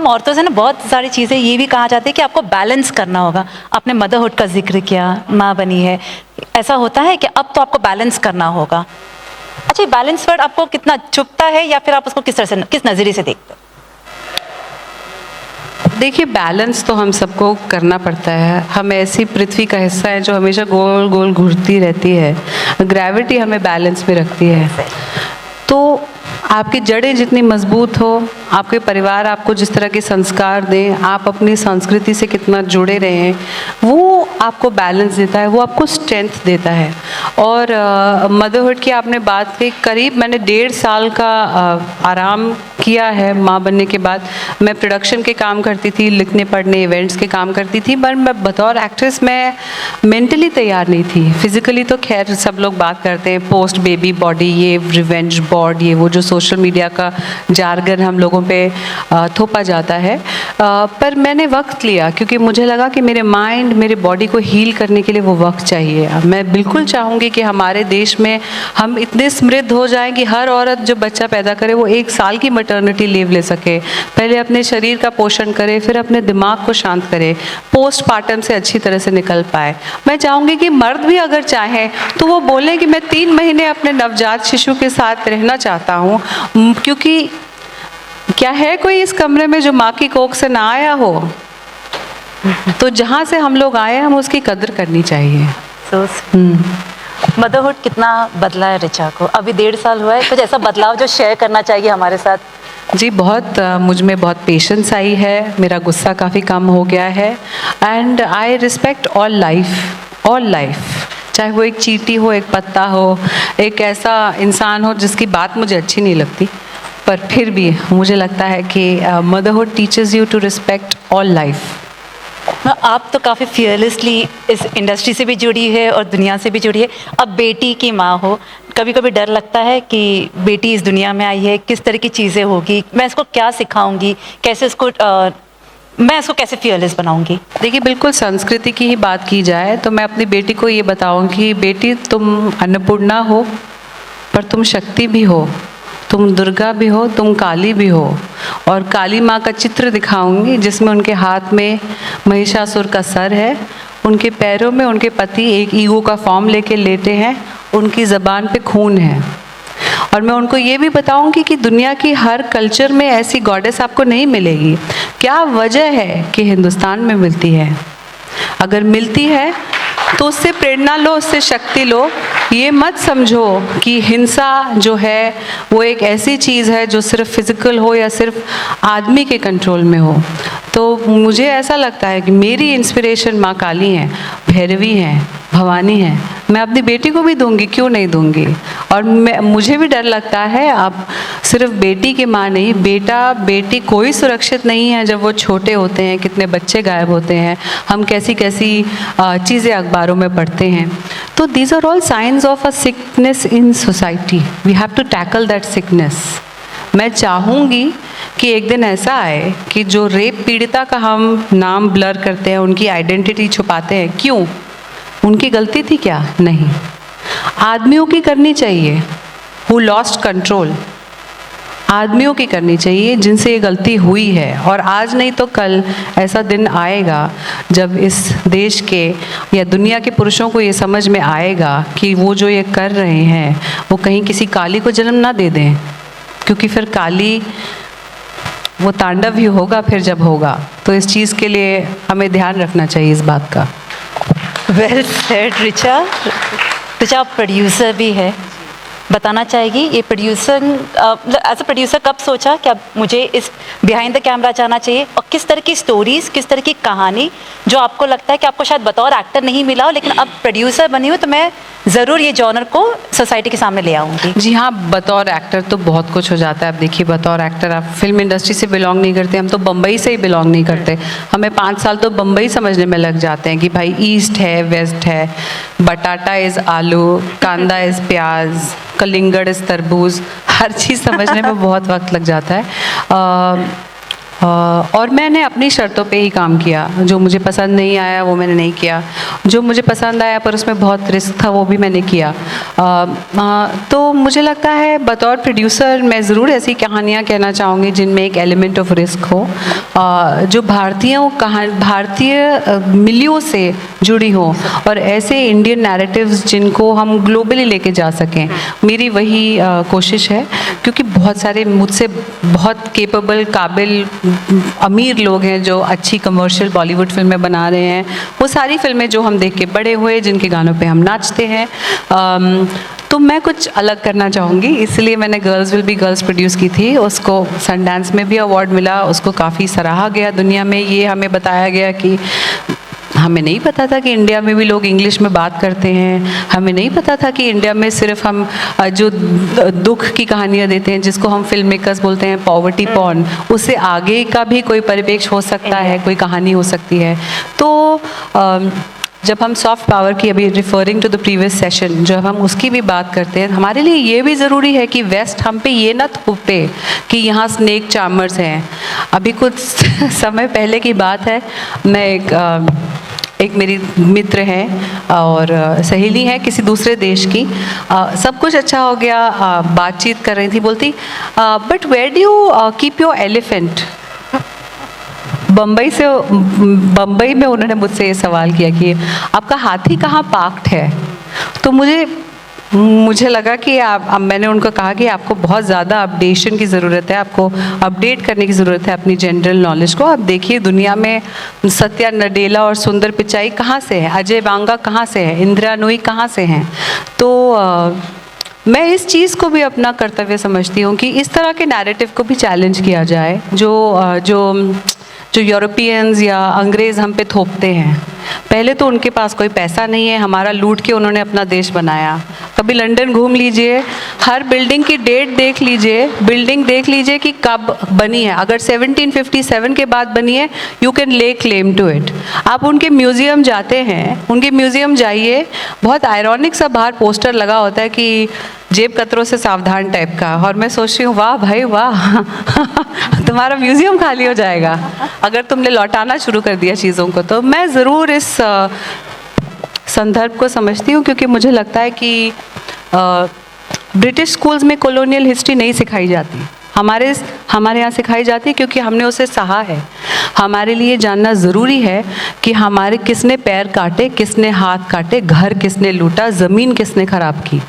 औरतों से ना बहुत सारी चीज़ें ये भी कहा जाती है कि आपको बैलेंस करना होगा। आपने मदरहुड का जिक्र किया, माँ बनी है, ऐसा होता है कि अब तो आपको बैलेंस करना होगा। अच्छा, ये बैलेंस वर्ड आपको कितना चुभता है या फिर आप उसको किस तरह से, किस नज़रिए से देखते हो? देखिए, बैलेंस तो हम सबको करना पड़ता है। हम ऐसी पृथ्वी का हिस्सा है जो हमेशा गोल गोल घूमती रहती है। ग्रेविटी हमें बैलेंस में रखती है। तो आपकी जड़ें जितनी मजबूत हो, आपके परिवार आपको जिस तरह के संस्कार दें, आप अपनी संस्कृति से कितना जुड़े रहें, वो आपको बैलेंस देता है, वो आपको स्ट्रेंथ देता है। और मदरहुड की आपने बात की, करीब मैंने 1.5 साल का आराम किया है माँ बनने के बाद। मैं प्रोडक्शन के काम करती थी, लिखने पढ़ने इवेंट्स के काम करती थी, पर मैं बतौर एक्ट्रेस मैं मेंटली तैयार नहीं थी। फिजिकली तो खैर सब लोग बात करते हैं, पोस्ट बेबी बॉडी, ये रिवेंज बॉड, ये वो जो सोशल मीडिया का जार्गन हम लोगों पे थोपा जाता है। पर मैंने वक्त लिया क्योंकि मुझे लगा कि मेरे माइंड, मेरे बॉडी को हील करने के लिए वो वक्त चाहिए। मैं बिल्कुल चाहूँगी कि हमारे देश में हम इतने समृद्ध हो जाएं कि हर औरत जो बच्चा पैदा करे वो 1 साल की मैटरनिटी लीव ले सके। पहले अपने शरीर का पोषण करे, फिर अपने दिमाग को शांत करे, पोस्टपार्टम से अच्छी तरह से निकल पाए। मैं चाहूँगी कि मर्द भी अगर चाहें तो वो बोले कि मैं 3 महीने अपने नवजात शिशु के साथ रहना चाहता हूँ, क्योंकि क्या है कोई इस कमरे में जो माँ की कोख से ना आया हो? तो जहाँ से हम लोग आए हम उसकी कदर करनी चाहिए। मदरहुड कितना बदला है ऋचा को? अभी 1.5 साल हुआ है, कुछ ऐसा बदलाव जो शेयर करना चाहिए हमारे साथ? जी, बहुत मुझ में बहुत पेशेंस आई है, मेरा गुस्सा काफ़ी कम हो गया है। And I respect all life, चाहे वो एक चींटी हो, एक पत्ता हो, एक ऐसा इंसान हो जिसकी बात मुझे अच्छी नहीं लगती, पर फिर भी मुझे लगता है कि motherhood teaches you to respect all life. आप तो काफ़ी फियरलेसली इस इंडस्ट्री से भी जुड़ी है और दुनिया से भी जुड़ी है। अब बेटी की माँ हो, कभी कभी डर लगता है कि बेटी इस दुनिया में आई है, किस तरह की चीज़ें होगी, मैं इसको क्या सिखाऊंगी, कैसे इसको मैं इसको कैसे फियरलेस बनाऊंगी? देखिए, बिल्कुल संस्कृति की ही बात की जाए तो मैं अपनी बेटी को ये बताऊंगी, बेटी तुम अन्नपूर्णा हो, पर तुम शक्ति भी हो, तुम दुर्गा भी हो, तुम काली भी हो। और काली माँ का चित्र दिखाऊंगी जिसमें उनके हाथ में महिषासुर का सर है, उनके पैरों में उनके पति एक ईगो का फॉर्म लेके लेटे हैं, उनकी ज़बान पे खून है। और मैं उनको ये भी बताऊंगी कि दुनिया की हर कल्चर में ऐसी गॉडेस आपको नहीं मिलेगी। क्या वजह है कि हिंदुस्तान में मिलती है? अगर मिलती है तो उससे प्रेरणा लो, उससे शक्ति लो। ये मत समझो कि हिंसा जो है वो एक ऐसी चीज़ है जो सिर्फ फिज़िकल हो या सिर्फ आदमी के कंट्रोल में हो। तो मुझे ऐसा लगता है कि मेरी इंस्पिरेशन माँ काली हैं, भैरवी हैं, भवानी हैं। मैं अपनी बेटी को भी दूंगी, क्यों नहीं दूंगी? और मुझे भी डर लगता है, अब सिर्फ बेटी की माँ नहीं, बेटा बेटी कोई सुरक्षित नहीं है जब वो छोटे होते हैं। कितने बच्चे गायब होते हैं, हम कैसी कैसी चीज़ें अखबारों में पढ़ते हैं। तो these are all signs of a sickness in society, we have to tackle that sickness. मैं चाहूँगी कि एक दिन ऐसा आए कि जो रेप पीड़िता का हम नाम ब्लर करते हैं, उनकी आइडेंटिटी छुपाते हैं, क्यों? उनकी गलती थी क्या? नहीं, आदमियों की करनी चाहिए, हु लॉस्ट कंट्रोल, आदमियों की करनी चाहिए जिनसे ये गलती हुई है। और आज नहीं तो कल ऐसा दिन आएगा जब इस देश के या दुनिया के पुरुषों को ये समझ में आएगा कि वो जो ये कर रहे हैं वो कहीं किसी काली को जन्म ना दे दें, क्योंकि फिर काली वो तांडव ही होगा फिर जब होगा। तो इस चीज़ के लिए हमें ध्यान रखना चाहिए इस बात का। Well said Richa. ऋचा आप प्रोड्यूसर भी है, बताना चाहेगी ये प्रोड्यूसर, एज अ प्रोड्यूसर कब सोचा कि अब मुझे इस बिहाइंड द कैमरा जाना चाहिए, और किस तरह की स्टोरीज, किस तरह की कहानी जो आपको लगता है कि आपको शायद बतौर एक्टर नहीं मिला हो, लेकिन अब प्रोड्यूसर बनी हो तो मैं ज़रूर ये जॉनर को सोसाइटी के सामने ले आऊँगी? जी हाँ, बतौर एक्टर तो बहुत कुछ हो जाता है। अब देखिए, बतौर एक्टर आप फिल्म इंडस्ट्री से बिलोंग नहीं करते, हम तो बम्बई से ही बिलोंग नहीं करते। हमें 5 साल तो बम्बई समझने में लग जाते हैं कि भाई ईस्ट है, वेस्ट है, बटाटा इज़ आलू, कांदा इज़ प्याज, कलिंगड़ इज़ तरबूज, हर चीज़ समझने में बहुत वक्त लग जाता है। और मैंने अपनी शर्तों पे ही काम किया। जो मुझे पसंद नहीं आया वो मैंने नहीं किया, जो मुझे पसंद आया पर उसमें बहुत रिस्क था वो भी मैंने किया। तो मुझे लगता है बतौर प्रोड्यूसर मैं ज़रूर ऐसी कहानियाँ कहना चाहूँगी जिनमें एक एलिमेंट ऑफ रिस्क हो, जो भारतीय मिलियों से जुड़ी हो, और ऐसे इंडियन नैरेटिव्स जिनको हम ग्लोबली लेके जा सकें। मेरी वही कोशिश है, क्योंकि बहुत सारे मुझसे बहुत केपेबल, काबिल, अमीर लोग हैं जो अच्छी कमर्शियल बॉलीवुड फिल्में बना रहे हैं। वो सारी फिल्में जो हम देख के बड़े हुए, जिनके गानों पे हम नाचते हैं। तो मैं कुछ अलग करना चाहूँगी, इसलिए मैंने girls will be girls produce की थी। उसको सनडांस में भी अवार्ड मिला, उसको काफ़ी सराहा गया दुनिया में। ये हमें बताया गया कि हमें नहीं पता था कि इंडिया में भी लोग इंग्लिश में बात करते हैं। हमें नहीं पता था कि इंडिया में सिर्फ हम जो दुख की कहानियाँ देते हैं, जिसको हम फिल्म मेकर्स बोलते हैं पॉवर्टी पॉर्न, उससे आगे का भी कोई परिप्रेक्ष्य हो सकता है, कोई कहानी हो सकती है। तो जब हम सॉफ्ट पावर की, अभी referring to the previous session, जब हम उसकी भी बात करते हैं, हमारे लिए ये भी ज़रूरी है कि वेस्ट हम पे ये ना थोपे कि यहाँ स्नेक चार्मर्स हैं। अभी कुछ समय पहले की बात है, मैं एक मेरी मित्र हैं और सहेली है किसी दूसरे देश की, सब कुछ अच्छा हो गया, बातचीत कर रही थी, बोलती but where do you keep your elephant. Bombay में उन्होंने मुझसे ये सवाल किया कि आपका हाथी कहाँ पार्क्ड है। तो मुझे लगा कि अब मैंने उनको कहा कि आपको बहुत ज़्यादा अपडेशन की ज़रूरत है, आपको अपडेट करने की ज़रूरत है अपनी जनरल नॉलेज को। आप देखिए दुनिया में सत्या नडेला और सुंदर पिचाई कहाँ से है, अजय बांगा कहाँ से है, इंदिरा नूई कहाँ से हैं। तो मैं इस चीज़ को भी अपना कर्तव्य समझती हूँ कि इस तरह के नैरेटिव को भी चैलेंज किया जाए, जो यूरोपियंस या अंग्रेज़ हम पे थोपते हैं। पहले तो उनके पास कोई पैसा नहीं है, हमारा लूट के उन्होंने अपना देश बनाया। कभी लंदन घूम लीजिए, हर बिल्डिंग की डेट देख लीजिए, बिल्डिंग देख लीजिए कि कब बनी है। अगर 1757 के बाद बनी है, यू कैन ले क्लेम टू इट। आप उनके म्यूज़ियम जाते हैं, उनके म्यूज़ियम जाइए, बहुत आयरॉनिक सा बाहर पोस्टर लगा होता है कि जेब कतरों से सावधान टाइप का, और मैं सोच रही हूँ वाह भाई वाह तुम्हारा म्यूज़ियम खाली हो जाएगा अगर तुमने लौटाना शुरू कर दिया चीज़ों को। तो मैं ज़रूर इस संदर्भ को समझती हूँ, क्योंकि मुझे लगता है कि ब्रिटिश स्कूल्स में कॉलोनियल हिस्ट्री नहीं सिखाई जाती, हमारे यहाँ सिखाई जाती है, क्योंकि हमने उसे सहा है। हमारे लिए जानना ज़रूरी है कि हमारे किसने पैर काटे, किसने हाथ काटे, घर किसने लूटा, ज़मीन किसने ख़राब की,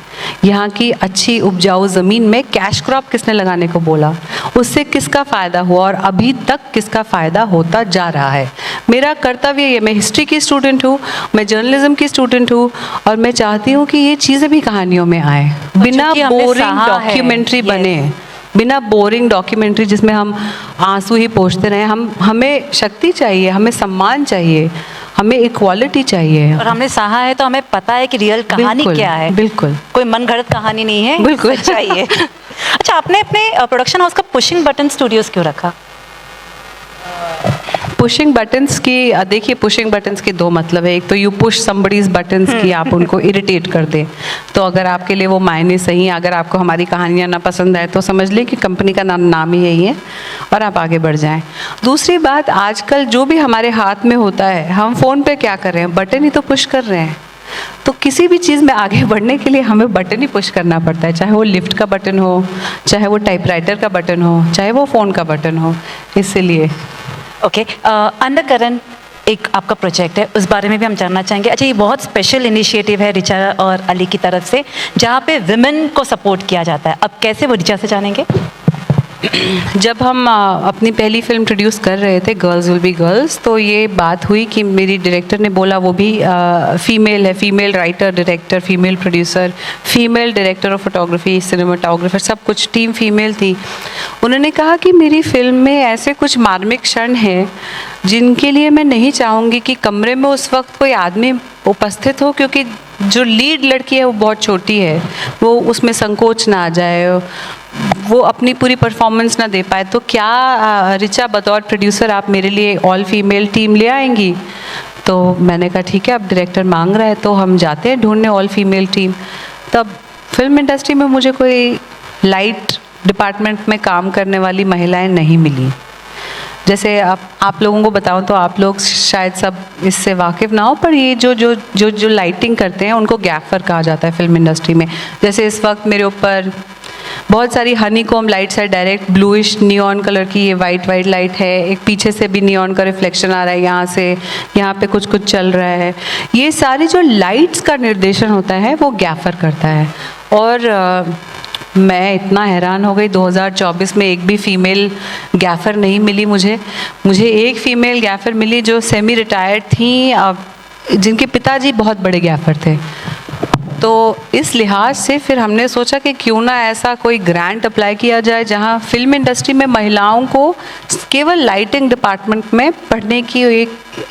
यहाँ की अच्छी उपजाऊ ज़मीन में कैश क्रॉप किसने लगाने को बोला, उससे किसका फ़ायदा हुआ और अभी तक किसका फ़ायदा होता जा रहा है। मेरा कर्तव्य ये, मैं हिस्ट्री की स्टूडेंट हूँ, मैं जर्नलिज्म की स्टूडेंट हूँ, और मैं चाहती हूँ कि ये चीज़ें भी कहानियों में आए, बिना बोरिंग डॉक्यूमेंट्री बने, बिना बोरिंग डॉक्यूमेंट्री जिसमें हम आंसू ही पोंछते रहें। हमें शक्ति चाहिए, हमें सम्मान चाहिए, हमें इक्वालिटी चाहिए। और हमने सहा है तो हमें पता है कि रियल कहानी क्या है। बिल्कुल, कोई मन घड़त कहानी नहीं है, बिल्कुल चाहिए। अच्छा, आपने अपने प्रोडक्शन हाउस का पुशिंग बटन स्टूडियोज क्यों रखा? पुशिंग बटन्स की, देखिए पुशिंग बटन्स के दो मतलब है। एक तो यू पुश समबडीज बटन्स की आप उनको इरिटेट कर दें, तो अगर आपके लिए वो मायने सही हैं, अगर आपको हमारी कहानियाँ ना पसंद आए तो समझ लें कि कंपनी का नाम ही यही है और आप आगे बढ़ जाएं। दूसरी बात, आजकल जो भी हमारे हाथ में होता है, हम फ़ोन पे क्या कर रहे हैं, बटन ही तो पुश कर रहे हैं। तो किसी भी चीज़ में आगे बढ़ने के लिए हमें बटन ही पुश करना पड़ता है, चाहे वो लिफ्ट का बटन हो, चाहे वो टाइपराइटर का बटन हो, चाहे वो फ़ोन का बटन हो। इसलिए ओके, अंडरकरण एक आपका प्रोजेक्ट है, उस बारे में भी हम जानना चाहेंगे। अच्छा, ये बहुत स्पेशल इनिशिएटिव है रिचा और अली की तरफ से, जहाँ पे विमेन को सपोर्ट किया जाता है। अब कैसे, वो रिचा से जानेंगे। जब हम अपनी पहली फिल्म प्रोड्यूस कर रहे थे गर्ल्स विल बी गर्ल्स, तो ये बात हुई कि मेरी डायरेक्टर ने बोला, वो भी फीमेल है, female writer director, female producer, female director of photography, cinematographer, सब कुछ टीम फीमेल थी। उन्होंने कहा कि मेरी फिल्म में ऐसे कुछ मार्मिक क्षण हैं जिनके लिए मैं नहीं चाहूँगी कि कमरे में उस वक्त कोई आदमी उपस्थित हो, क्योंकि जो लीड लड़की है वो बहुत छोटी है, वो उसमें संकोच ना आ जाए, वो अपनी पूरी परफॉर्मेंस ना दे पाए। तो क्या रिचा बतौर प्रोड्यूसर आप मेरे लिए ऑल फीमेल टीम ले आएंगी? तो मैंने कहा ठीक है, अब डायरेक्टर मांग रहा है तो हम जाते हैं ढूंढने ऑल फीमेल टीम। तब फिल्म इंडस्ट्री में मुझे कोई लाइट डिपार्टमेंट में काम करने वाली महिलाएं नहीं मिली। जैसे आप लोगों को बताऊं तो आप लोग शायद सब इससे वाकिफ़ ना हो, पर ये जो लाइटिंग करते हैं उनको गैफर कहा जाता है फिल्म इंडस्ट्री में। जैसे इस वक्त मेरे ऊपर बहुत सारी हनी कॉम लाइट्स है, डायरेक्ट ब्लूइश नियॉन कलर की, ये वाइट लाइट है, एक पीछे से भी नियॉन का रिफ्लेक्शन आ रहा है, यहाँ से यहाँ पे कुछ चल रहा है। ये सारी जो लाइट्स का निर्देशन होता है वो गैफर करता है। और मैं इतना हैरान हो गई, 2024 में एक भी फीमेल गैफर नहीं मिली मुझे एक फ़ीमेल गैफर मिली जो सेमी रिटायर्ड थी, जिनके पिताजी बहुत बड़े गैफर थे। तो इस लिहाज से फिर हमने सोचा कि क्यों ना ऐसा कोई ग्रांट अप्लाई किया जाए जहां फिल्म इंडस्ट्री में महिलाओं को केवल लाइटिंग डिपार्टमेंट में पढ़ने की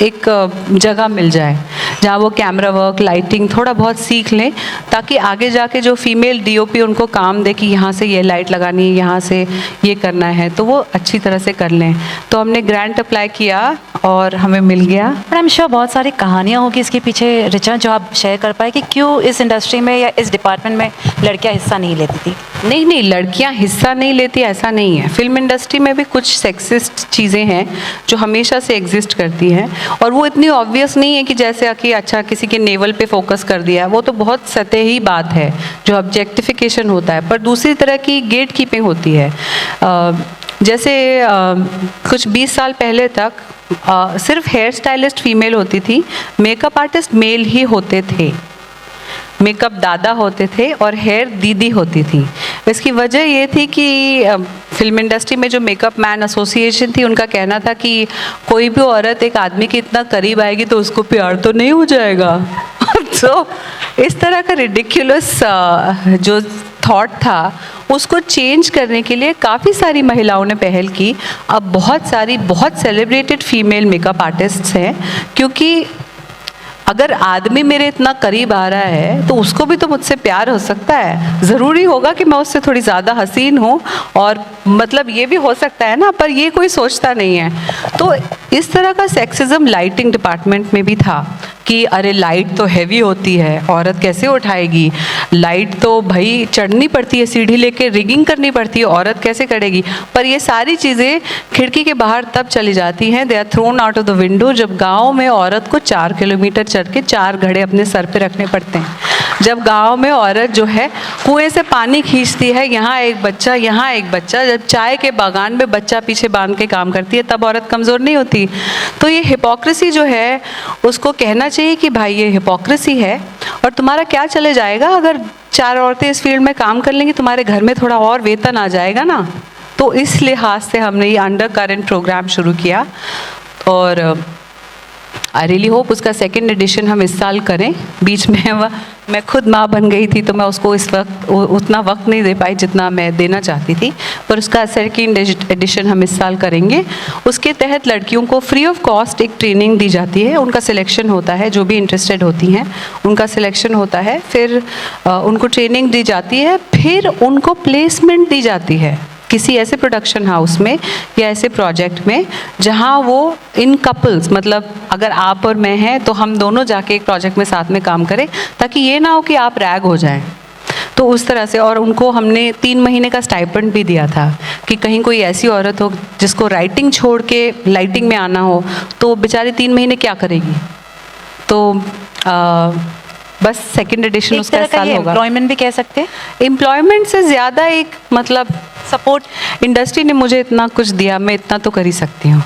एक जगह मिल जाए, जहां वो कैमरा वर्क, लाइटिंग थोड़ा बहुत सीख लें, ताकि आगे जाके जो फीमेल डीओपी उनको काम दे कि यहाँ से ये लाइट लगानी है, यहाँ से ये करना है, तो वो अच्छी तरह से कर लें। तो हमने ग्रांट अप्लाई किया और हमें मिल गया। बट आई एम श्योर बहुत सारी कहानियाँ होगी इसके पीछे रिचा, जो आप शेयर कर पाए कि क्यों इस इंडस्ट्री में या इस डिपार्टमेंट में लड़कियाँ हिस्सा नहीं लेती थी। नहीं, लड़कियां हिस्सा नहीं लेती ऐसा नहीं है। फिल्म इंडस्ट्री में भी कुछ सेक्सिस्ट चीज़ें हैं जो हमेशा से एग्जिस्ट करती हैं, और वो इतनी ऑब्वियस नहीं है कि जैसे कि अच्छा किसी के नेवल पे फोकस कर दिया, वो तो बहुत सतही बात है जो ऑब्जेक्टिफिकेशन होता है। पर दूसरी तरह की गेट कीपिंग होती है। जैसे कुछ 20 साल पहले तक सिर्फ हेयर स्टाइलिस्ट फीमेल होती थी, मेकअप आर्टिस्ट मेल ही होते थे, मेकअप दादा होते थे और हेयर दीदी होती थी। इसकी वजह ये थी कि फिल्म इंडस्ट्री में जो मेकअप मैन एसोसिएशन थी, उनका कहना था कि कोई भी औरत एक आदमी के इतना करीब आएगी तो उसको प्यार तो नहीं हो जाएगा। तो इस तरह का रिडिक्युलस जो थॉट था, उसको चेंज करने के लिए काफ़ी सारी महिलाओं ने पहल की। अब बहुत सेलिब्रेटेड फीमेल मेकअप आर्टिस्ट्स हैं, क्योंकि अगर आदमी मेरे इतना करीब आ रहा है तो उसको भी तो मुझसे प्यार हो सकता है। ज़रूरी होगा कि मैं उससे थोड़ी ज़्यादा हसीन हूँ, और मतलब ये भी हो सकता है ना, पर ये कोई सोचता नहीं है। तो इस तरह का सेक्सिज्म लाइटिंग डिपार्टमेंट में भी था कि अरे लाइट तो हैवी होती है, औरत कैसे उठाएगी, लाइट तो भाई चढ़नी पड़ती है, सीढ़ी लेके रिगिंग करनी पड़ती है, औरत कैसे करेगी। पर ये सारी चीज़ें खिड़की के बाहर तब चली जाती हैं, they are thrown out of the window, जब गाँव में औरत को 4 किलोमीटर चढ़ के 4 घड़े अपने सर पे रखने पड़ते हैं। जब गांव में औरत जो है कुएं से पानी खींचती है, यहाँ एक बच्चा यहाँ एक बच्चा, जब चाय के बागान में बच्चा पीछे बांध के काम करती है, तब औरत कमज़ोर नहीं होती। तो ये हिपोक्रेसी जो है, उसको कहना चाहिए कि भाई ये हिपोक्रेसी है, और तुम्हारा क्या चले जाएगा अगर 4 औरतें इस फील्ड में काम कर लेंगी, तुम्हारे घर में थोड़ा और वेतन आ जाएगा ना। तो इस लिहाज से हमने ये अंडर करेंट प्रोग्राम शुरू किया, और आई रियली होप उसका 2nd एडिशन हम इस साल करें। बीच में मैं खुद माँ बन गई थी, तो मैं उसको इस वक्त उतना वक्त नहीं दे पाई जितना मैं देना चाहती थी, पर उसका 2nd एडिशन हम इस साल करेंगे। उसके तहत लड़कियों को फ्री ऑफ कॉस्ट एक ट्रेनिंग दी जाती है, उनका सिलेक्शन होता है, जो भी इंटरेस्टेड होती हैं उनका सिलेक्शन होता है, फिर उनको ट्रेनिंग दी जाती है, फिर उनको प्लेसमेंट दी जाती है किसी ऐसे प्रोडक्शन हाउस में या ऐसे प्रोजेक्ट में जहां वो इन कपल्स, मतलब अगर आप और मैं हैं तो हम दोनों जाके एक प्रोजेक्ट में साथ में काम करें, ताकि ये ना हो कि आप रैग हो जाएं। तो उस तरह से, और उनको हमने 3 महीने का स्टाइपेंड भी दिया था कि कहीं कोई ऐसी औरत हो जिसको राइटिंग छोड़ के लाइटिंग में आना हो, तो बेचारी 3 महीने क्या करेगी। तो बस 2nd एडिशन उसका इस साल होगा। एम्प्लॉयमेंट भी कह सकते हैं, एम्प्लॉयमेंट से ज़्यादा एक मतलब सपोर्ट। इंडस्ट्री ने मुझे इतना कुछ दिया, मैं इतना तो कर ही सकती हूँ।